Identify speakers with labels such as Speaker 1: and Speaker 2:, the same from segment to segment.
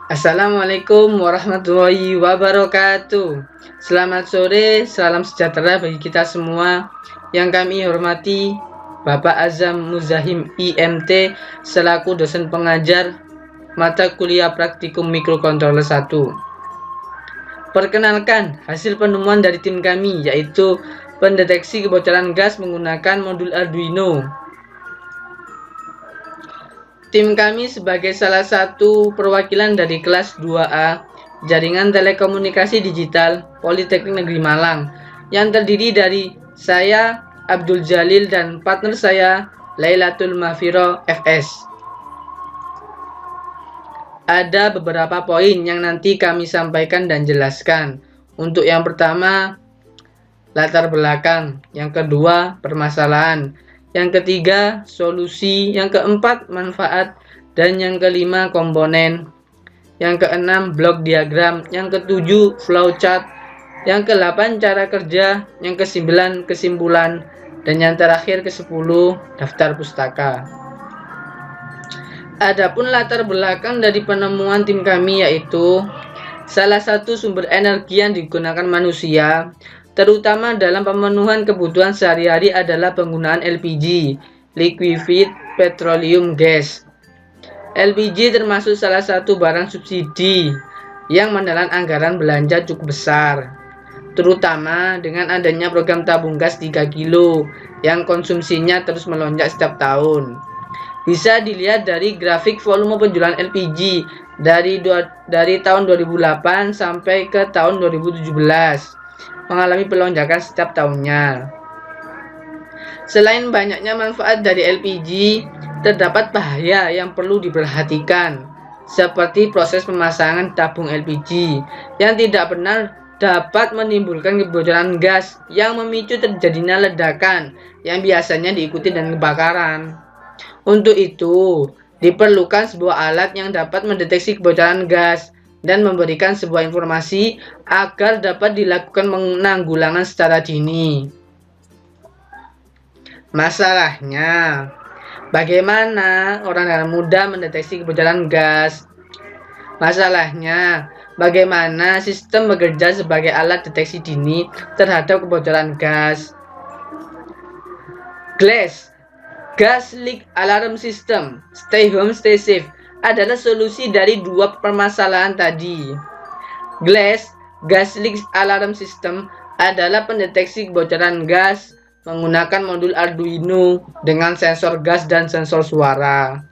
Speaker 1: Assalamualaikum warahmatullahi wabarakatuh. Selamat sore, salam sejahtera bagi kita semua. Yang kami hormati Bapak Azam Muzahim IMT selaku dosen pengajar mata kuliah praktikum mikrokontroler 1. Perkenalkan, hasil penemuan dari tim kami yaitu pendeteksi kebocoran gas menggunakan modul Arduino. Tim kami sebagai salah satu perwakilan dari kelas 2A Jaringan Telekomunikasi Digital Politeknik Negeri Malang yang terdiri dari saya, Abdul Jalil, dan partner saya, Lailatul Mahfiro FS. Ada beberapa poin yang nanti kami sampaikan dan jelaskan. Untuk yang pertama, latar belakang. Yang kedua, permasalahan. Yang ketiga, solusi. Yang keempat, manfaat. Dan yang kelima, komponen. Yang keenam, blok diagram. Yang ketujuh, flowchart. Yang ke-8, cara kerja. Yang ke-9, kesimpulan. Dan yang terakhir, ke-10, daftar pustaka. Adapun latar belakang dari penemuan tim kami yaitu salah satu sumber energi yang digunakan manusia, terutama dalam pemenuhan kebutuhan sehari-hari adalah penggunaan LPG, Liquefied Petroleum Gas. LPG termasuk salah satu barang subsidi yang menelan anggaran belanja cukup besar, terutama dengan adanya program tabung gas 3 kilo yang konsumsinya terus melonjak setiap tahun. Bisa dilihat dari grafik volume penjualan LPG dari tahun 2008 sampai ke tahun 2017 mengalami pelonjakan setiap tahunnya. Selain banyaknya manfaat dari LPG, terdapat bahaya yang perlu diperhatikan, seperti proses pemasangan tabung LPG yang tidak benar dapat menimbulkan kebocoran gas yang memicu terjadinya ledakan yang biasanya diikuti dengan kebakaran. Untuk itu, diperlukan sebuah alat yang dapat mendeteksi kebocoran gas dan memberikan sebuah informasi agar dapat dilakukan penanggulangan secara dini. Masalahnya, bagaimana orang dengan mudah mendeteksi kebocoran gas? Masalahnya, bagaimana sistem bekerja sebagai alat deteksi dini terhadap kebocoran gas? Gas Leak Alarm System, Stay Home Stay Safe, adalah solusi dari dua permasalahan tadi. Gas Leak Alarm System adalah pendeteksi kebocoran gas menggunakan modul Arduino dengan sensor gas dan sensor suara.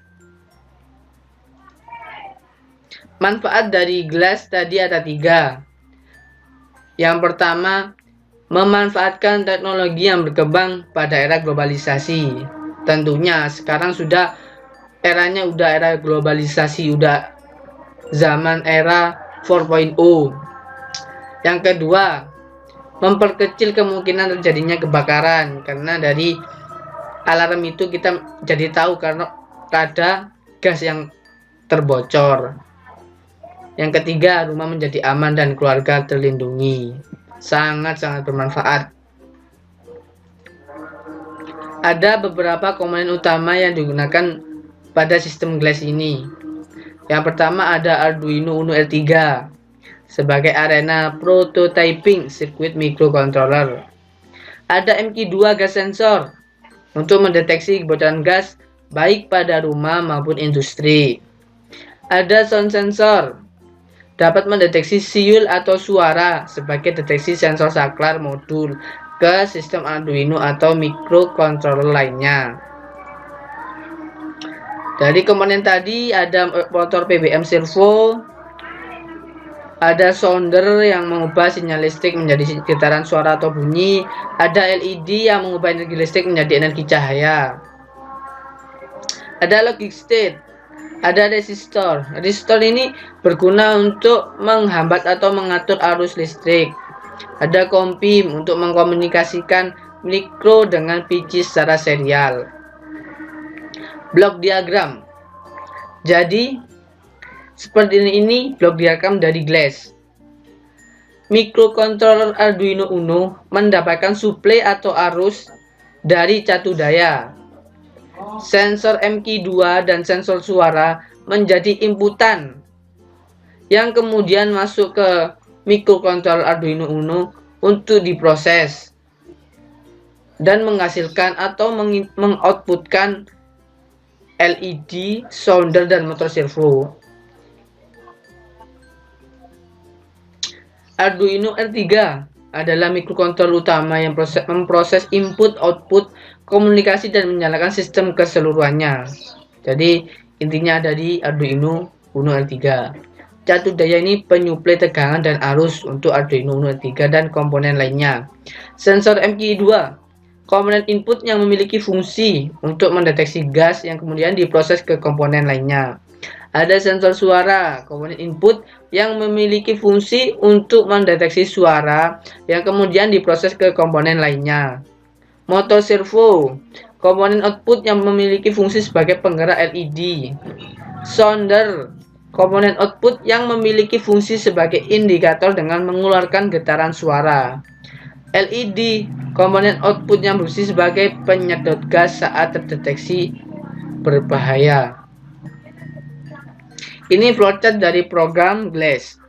Speaker 1: Manfaat dari Glass tadi ada 3. Yang pertama, memanfaatkan teknologi yang berkembang pada era globalisasi. Tentunya sekarang sudah eranya era globalisasi, udah zaman era 4.0. Yang kedua, memperkecil kemungkinan terjadinya kebakaran karena dari alarm itu kita jadi tahu karena ada gas yang terbocor. Yang ketiga, rumah menjadi aman dan keluarga terlindungi. Sangat-sangat bermanfaat. Ada beberapa komponen utama yang digunakan pada sistem Glass ini. Yang pertama ada Arduino Uno L3 sebagai arena prototyping sirkuit microcontroller. Ada MQ2 gas sensor untuk mendeteksi kebocoran gas baik pada rumah maupun industri. Ada sound sensor dapat mendeteksi siul atau suara sebagai deteksi sensor saklar modul ke sistem Arduino atau microcontroller lainnya. Dari komponen tadi ada motor PWM servo, ada sounder yang mengubah sinyal listrik menjadi getaran suara atau bunyi, ada LED yang mengubah energi listrik menjadi energi cahaya. Ada logic state, ada resistor. Resistor ini berguna untuk menghambat atau mengatur arus listrik. Ada kompim untuk mengkomunikasikan mikro dengan PC secara serial. Blok diagram. Jadi, seperti ini blok diagram dari Glass. Mikrokontroler Arduino Uno mendapatkan suplai atau arus dari catu daya. Sensor MQ2 dan sensor suara menjadi inputan yang kemudian masuk ke mikrokontroler Arduino Uno untuk diproses dan menghasilkan atau mengoutputkan LED, sounder, dan motor servo. Arduino R3 adalah mikrokontroler utama yang memproses input, output, komunikasi, dan menyalakan sistem keseluruhannya. Jadi intinya ada di Arduino Uno R3. Catur daya ini penyuplai tegangan dan arus untuk Arduino Uno R3 dan komponen lainnya. Sensor MQ2, komponen input yang memiliki fungsi untuk mendeteksi gas yang kemudian diproses ke komponen lainnya. Ada sensor suara, komponen input yang memiliki fungsi untuk mendeteksi suara yang kemudian diproses ke komponen lainnya. Motor servo, komponen output yang memiliki fungsi sebagai penggerak LED. Sounder, komponen output yang memiliki fungsi sebagai indikator dengan mengeluarkan getaran suara. LED, komponen output yang berfungsi sebagai penyedot gas saat terdeteksi berbahaya. Ini flowchart dari program GLASS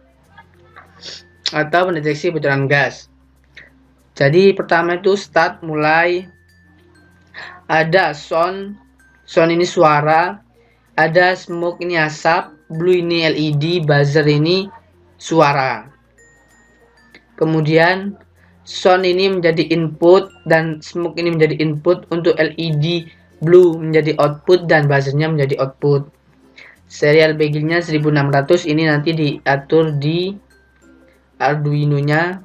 Speaker 1: atau pendeteksi bocoran gas. Jadi pertama itu start, mulai, ada sound ini suara, ada smoke ini asap, blue ini LED, buzzer ini suara. Kemudian sound ini menjadi input dan smoke ini menjadi input untuk LED, blue menjadi output dan buzzernya menjadi output. Serial beginnya 1600, ini nanti diatur di Arduino nya.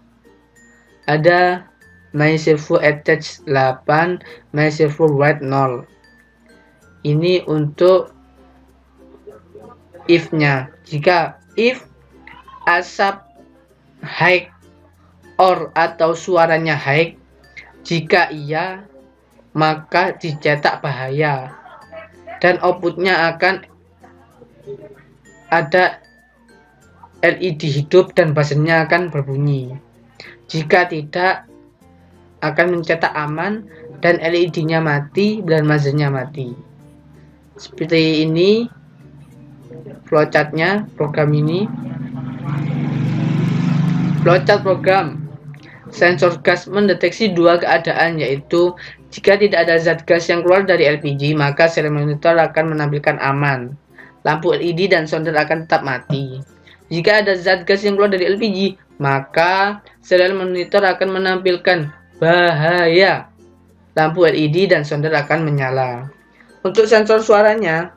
Speaker 1: Ada my servo attach 8, my servo write 0. Ini untuk if nya. Jika if asap high or atau suaranya high, jika iya maka dicetak bahaya dan outputnya akan ada LED hidup dan buzzernya akan berbunyi. Jika tidak akan mencetak aman dan LED-nya mati dan buzzernya mati. Seperti ini flowchartnya program ini. Flowchart program. Sensor gas mendeteksi dua keadaan, yaitu jika tidak ada zat gas yang keluar dari LPG maka serial monitor akan menampilkan aman. Lampu LED dan sounder akan tetap mati. Jika ada zat gas yang keluar dari LPG, maka serial monitor akan menampilkan bahaya. Lampu LED dan sounder akan menyala. Untuk sensor suaranya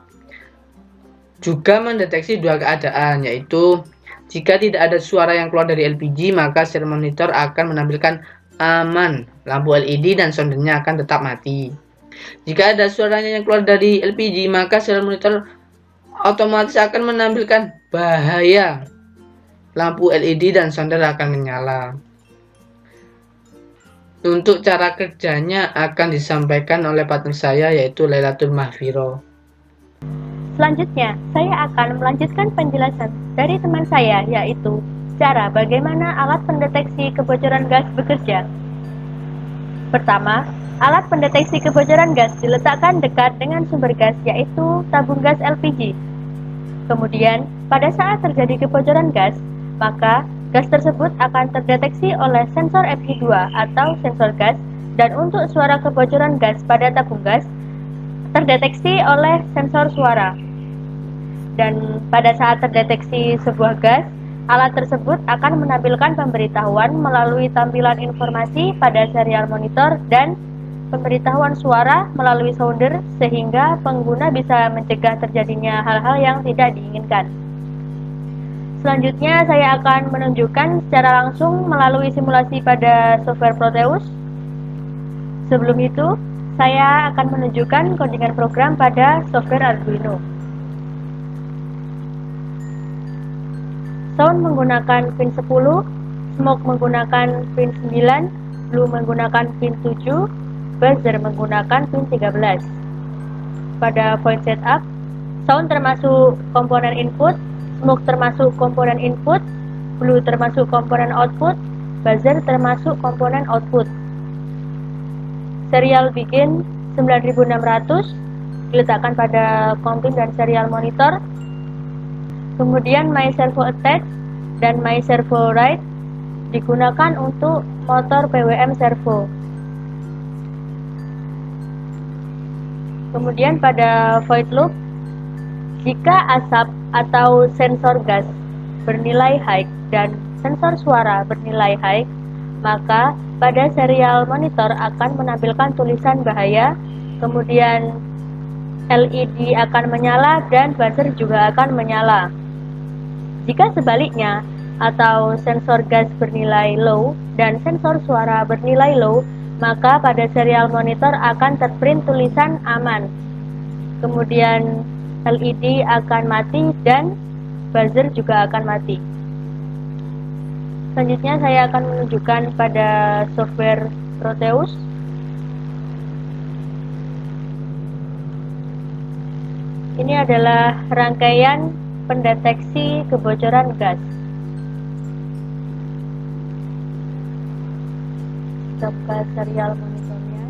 Speaker 1: juga mendeteksi dua keadaan, yaitu jika tidak ada suara yang keluar dari LPG, maka serial monitor akan menampilkan aman. Lampu LED dan soundernya akan tetap mati. Jika ada suaranya yang keluar dari LPG, maka serial monitor otomatis akan menampilkan bahaya. Lampu LED dan sounder akan menyala. Untuk cara kerjanya akan disampaikan oleh partner saya, yaitu Lailatul Mahfiro.
Speaker 2: Selanjutnya, saya akan melanjutkan penjelasan dari teman saya, yaitu cara bagaimana alat pendeteksi kebocoran gas bekerja. Pertama, alat pendeteksi kebocoran gas diletakkan dekat dengan sumber gas, yaitu tabung gas LPG. Kemudian, pada saat terjadi kebocoran gas, maka gas tersebut akan terdeteksi oleh sensor FI2 atau sensor gas, dan untuk suara kebocoran gas pada tabung gas terdeteksi oleh sensor suara. Dan pada saat terdeteksi sebuah gas, alat tersebut akan menampilkan pemberitahuan melalui tampilan informasi pada serial monitor dan pemberitahuan suara melalui sounder, sehingga pengguna bisa mencegah terjadinya hal-hal yang tidak diinginkan. Selanjutnya saya akan menunjukkan secara langsung melalui simulasi pada software Proteus. Sebelum itu, saya akan menunjukkan codingan program pada software Arduino. Sound menggunakan pin 10, smoke menggunakan pin 9, blue menggunakan pin 7, buzzer menggunakan pin 13. Pada point setup, sound termasuk komponen input, smoke termasuk komponen input, blue termasuk komponen output, buzzer termasuk komponen output. Serial begin 9600 diletakkan pada kompin dan serial monitor. Kemudian My Servo Attach dan My Servo Ride digunakan untuk motor PWM servo. Kemudian pada void loop, jika asap atau sensor gas bernilai high dan sensor suara bernilai high, maka pada serial monitor akan menampilkan tulisan bahaya, kemudian LED akan menyala dan buzzer juga akan menyala. Jika sebaliknya, atau sensor gas bernilai low dan sensor suara bernilai low, maka pada serial monitor akan terprint tulisan aman. Kemudian LED akan mati dan buzzer juga akan mati. Selanjutnya saya akan menunjukkan pada software Proteus. Ini adalah rangkaian pendeteksi kebocoran gas. Kita buka serial monitornya.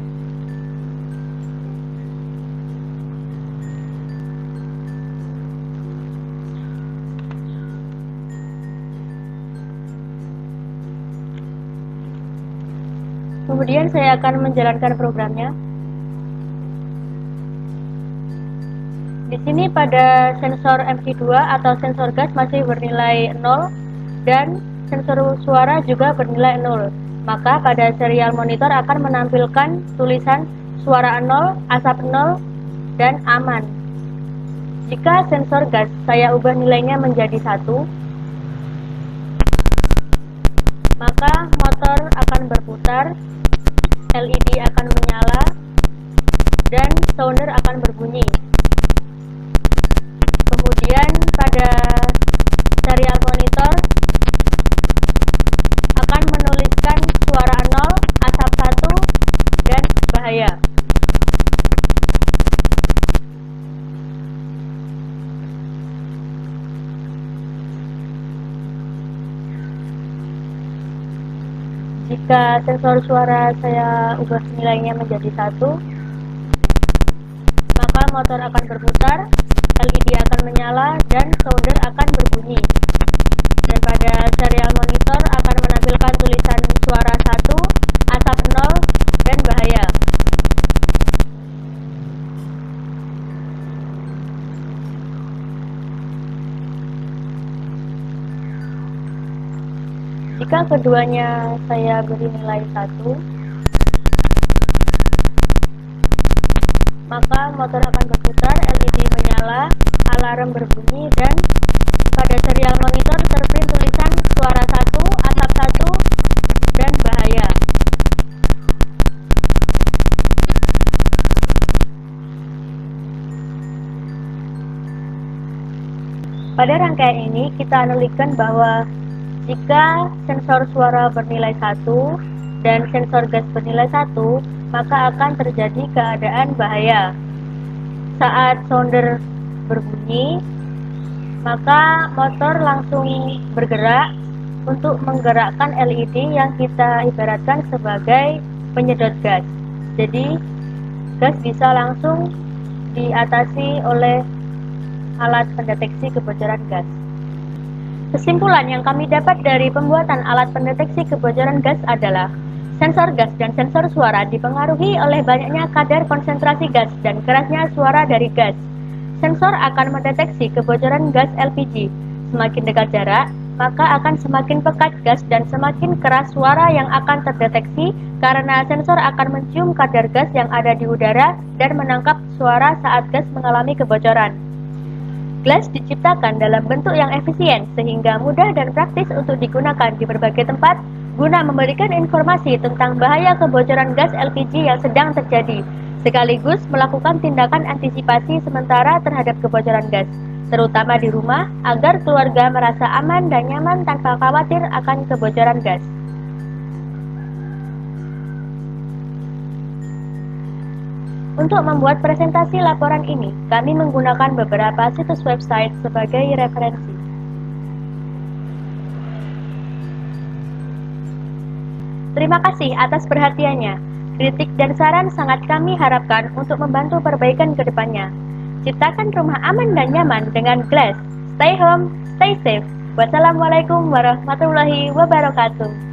Speaker 2: Kemudian saya akan menjalankan programnya. Di sini pada sensor MP2 atau sensor gas masih bernilai 0 dan sensor suara juga bernilai 0. Maka pada serial monitor akan menampilkan tulisan suara 0, asap 0, dan aman. Jika sensor gas saya ubah nilainya menjadi 1, maka motor akan berputar, LED akan menyala, dan sounder akan berbunyi. Kemudian pada serial monitor akan menuliskan suara 0, asap 1, dan bahaya. Jika sensor suara saya ubah nilainya menjadi 1, maka motor akan berputar, LED akan menyala, dan sounder akan berbunyi. Dan pada serial monitor akan menampilkan tulisan suara 1, asap 0, dan bahaya. Jika keduanya saya beri nilai 1, maka motor akan berputar, LED menyala, alarm berbunyi, dan pada serial monitor terprint tulisan suara 1, asap 1, dan bahaya. Pada rangkaian ini kita analikan bahwa jika sensor suara bernilai 1 dan sensor gas bernilai 1, maka akan terjadi keadaan bahaya. Saat sounder berbunyi, maka motor langsung bergerak untuk menggerakkan LED yang kita ibaratkan sebagai penyedot gas. Jadi, gas bisa langsung diatasi oleh alat pendeteksi kebocoran gas. Kesimpulan yang kami dapat dari pembuatan alat pendeteksi kebocoran gas adalah sensor gas dan sensor suara dipengaruhi oleh banyaknya kadar konsentrasi gas dan kerasnya suara dari gas. Sensor akan mendeteksi kebocoran gas LPG. Semakin dekat jarak, maka akan semakin pekat gas dan semakin keras suara yang akan terdeteksi karena sensor akan mencium kadar gas yang ada di udara dan menangkap suara saat gas mengalami kebocoran. Glass diciptakan dalam bentuk yang efisien sehingga mudah dan praktis untuk digunakan di berbagai tempat guna memberikan informasi tentang bahaya kebocoran gas LPG yang sedang terjadi, sekaligus melakukan tindakan antisipasi sementara terhadap kebocoran gas, terutama di rumah, agar keluarga merasa aman dan nyaman tanpa khawatir akan kebocoran gas. Untuk membuat presentasi laporan ini, kami menggunakan beberapa situs website sebagai referensi. Terima kasih atas perhatiannya. Kritik dan saran sangat kami harapkan untuk membantu perbaikan ke depannya. Ciptakan rumah aman dan nyaman dengan Glass. Stay home, stay safe. Wassalamualaikum warahmatullahi wabarakatuh.